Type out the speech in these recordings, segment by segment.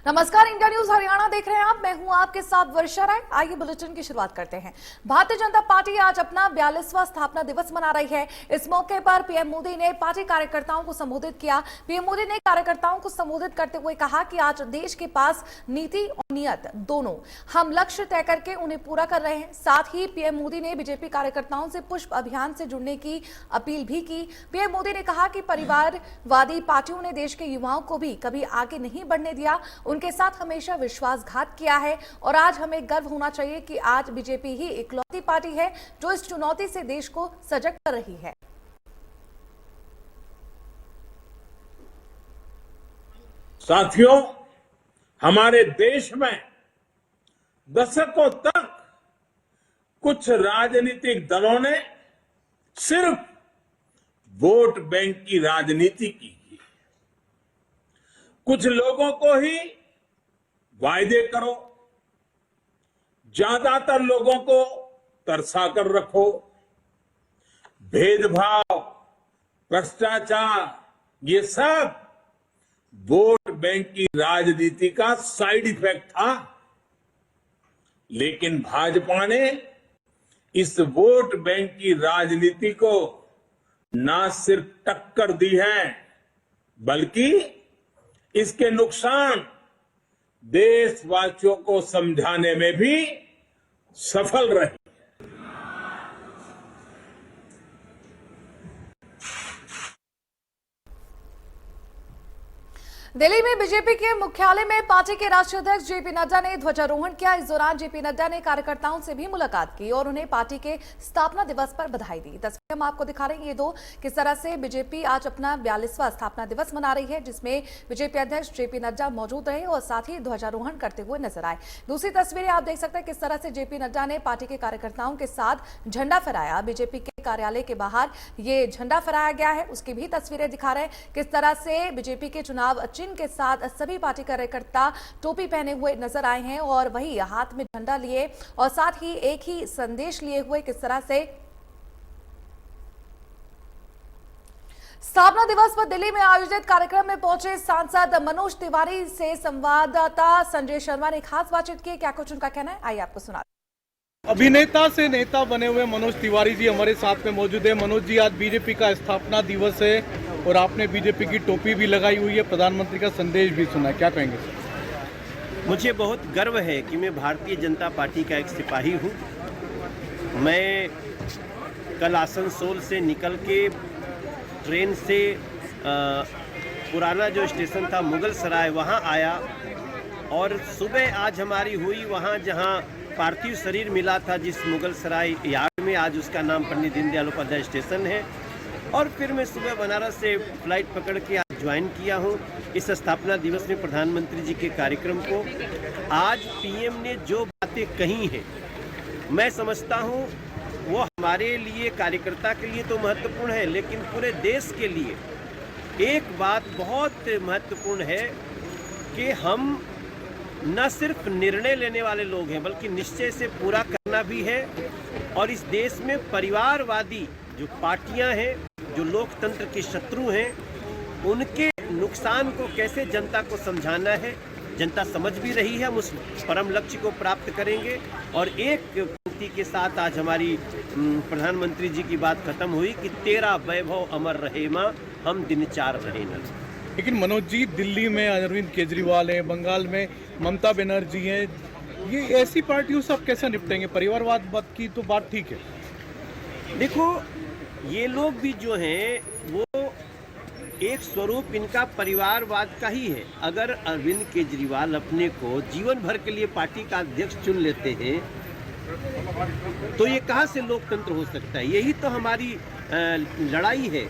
नमस्कार, India news Haryana देख रहे हैं आप। मैं हूं आपके साथ वर्षा राय। आइए बुलेटिन की शुरुआत करते हैं। भारतीय जनता पार्टी आज अपना 42वां स्थापना दिवस मना रही है। इस मौके पर पीएम मोदी ने पार्टी कार्यकर्ताओं को संबोधित किया। पीएम मोदी ने कार्यकर्ताओं को संबोधित करते हुए कहा कि आज देश के पास नीति और नियत दोनों, हम लक्ष्य तय करके उन्हें पूरा कर रहे हैं। साथ ही पीएम मोदी ने बीजेपी कार्यकर्ताओं से पुष्प अभियान से जुड़ने की अपील भी की। पीएम मोदी ने कहा कि परिवारवादी पार्टियों ने देश के युवाओं को भी कभी आगे नहीं बढ़ने दिया, उनके साथ हमेशा विश्वासघात किया है और आज हमें गर्व होना चाहिए कि आज बीजेपी ही इकलौती पार्टी है जो इस चुनौती से देश को सजग कर रही है। साथियों, हमारे देश में दशकों तक कुछ राजनीतिक दलों ने सिर्फ वोट बैंक की राजनीति की। कुछ लोगों को ही वायदे करो, ज्यादातर लोगों को तरसा कर रखो। भेदभाव, भ्रष्टाचार, ये सब वोट बैंक की राजनीति का साइड इफेक्ट था। लेकिन भाजपा ने इस वोट बैंक की राजनीति को न सिर्फ टक्कर दी है, बल्कि इसके नुकसान देशवासियों को समझाने में भी सफल रही। दिल्ली में बीजेपी के मुख्यालय में पार्टी के राष्ट्रीय अध्यक्ष जेपी नड्डा ने ध्वजारोहण किया। इस दौरान जेपी नड्डा ने कार्यकर्ताओं से भी मुलाकात की और उन्हें पार्टी के स्थापना दिवस पर बधाई दी। तस्वीरें हम आपको दिखा रहे हैं ये दो, किस तरह से बीजेपी आज अपना 42वां स्थापना दिवस मना रही है, जिसमें बीजेपी अध्यक्ष जेपी नड्डा मौजूद रहे और साथ ही ध्वजारोहण करते हुए नजर आए। दूसरी तस्वीरें आप देख सकते हैं किस तरह से जेपी नड्डा ने पार्टी के कार्यकर्ताओं के साथ झंडा फहराया। बीजेपी के कार्यालय के बाहर ये झंडा फहराया गया है, उसकी भी तस्वीरें दिखा रहे हैं किस तरह से बीजेपी के चुनाव चिन्ह के साथ सभी पार्टी कार्यकर्ता टोपी पहने हुए नजर आए हैं और वही हाथ में झंडा लिए और साथ ही एक ही संदेश लिए हुए किस तरह से स्थापना दिवस पर दिल्ली में आयोजित कार्यक्रम में पहुंचे सांसद मनोज तिवारी से संवाददाता संजय शर्मा ने खास बातचीत की। क्या कुछ उनका कहना है, आइए आपको सुना। अभिनेता से नेता बने हुए मनोज तिवारी जी हमारे साथ में मौजूद है। मनोज जी, आज बीजेपी का स्थापना दिवस है और आपने बीजेपी की टोपी भी लगाई हुई है, प्रधानमंत्री का संदेश भी सुना, क्या कहेंगे सर? मुझे बहुत गर्व है कि मैं भारतीय जनता पार्टी का एक सिपाही हूँ। मैं कल आसनसोल से निकल के ट्रेन से पुराना जो स्टेशन था मुगल सराय वहाँ आया और सुबह आज हमारी हुई वहाँ जहाँ पार्थिव शरीर मिला था, जिस मुगल सराय यार्ड में, आज उसका नाम पंडित दीनदयाल उपाध्याय स्टेशन है। और फिर मैं सुबह बनारस से फ्लाइट पकड़ के आज ज्वाइन किया हूँ इस स्थापना दिवस में प्रधानमंत्री जी के कार्यक्रम को। आज पीएम ने जो बातें कही हैं, मैं समझता हूँ वो हमारे लिए, कार्यकर्ता के लिए तो महत्वपूर्ण है, लेकिन पूरे देश के लिए एक बात बहुत महत्वपूर्ण है कि हम न सिर्फ निर्णय लेने वाले लोग हैं, बल्कि निश्चय से पूरा करना भी है। और इस देश में परिवारवादी जो पार्टियां हैं, जो लोकतंत्र के शत्रु हैं, उनके नुकसान को कैसे जनता को समझाना है, जनता समझ भी रही है। हम उस परम लक्ष्य को प्राप्त करेंगे। और एक पंक्ति के साथ आज हमारी प्रधानमंत्री जी की बात खत्म हुई कि तेरा वैभव अमर रहे माँ, हम दिन चार रहे न। लेकिन मनोज जी, दिल्ली में अरविंद केजरीवाल है, बंगाल में ममता बनर्जी है, ये ऐसी पार्टियों से आप कैसे निपटेंगे? परिवारवाद की तो बात ठीक है, देखो ये लोग भी जो हैं वो एक स्वरूप इनका परिवारवाद का ही है। अगर अरविंद केजरीवाल अपने को जीवन भर के लिए पार्टी का अध्यक्ष चुन लेते हैं तो ये कहाँ से लोकतंत्र हो सकता है? यही तो हमारी लड़ाई है।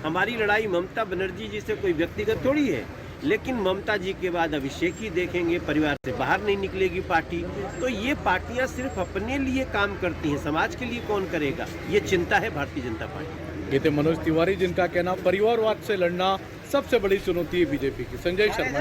हमारी लड़ाई ममता बनर्जी जी से कोई व्यक्तिगत थोड़ी है, लेकिन ममता जी के बाद अभिषेक ही देखेंगे, परिवार से बाहर नहीं निकलेगी पार्टी। तो ये पार्टियां सिर्फ अपने लिए काम करती हैं, समाज के लिए कौन करेगा, ये चिंता है भारतीय जनता पार्टी। ये थे मनोज तिवारी, जिनका कहना परिवारवाद से लड़ना सबसे बड़ी चुनौती है बीजेपी की। संजय शर्मा।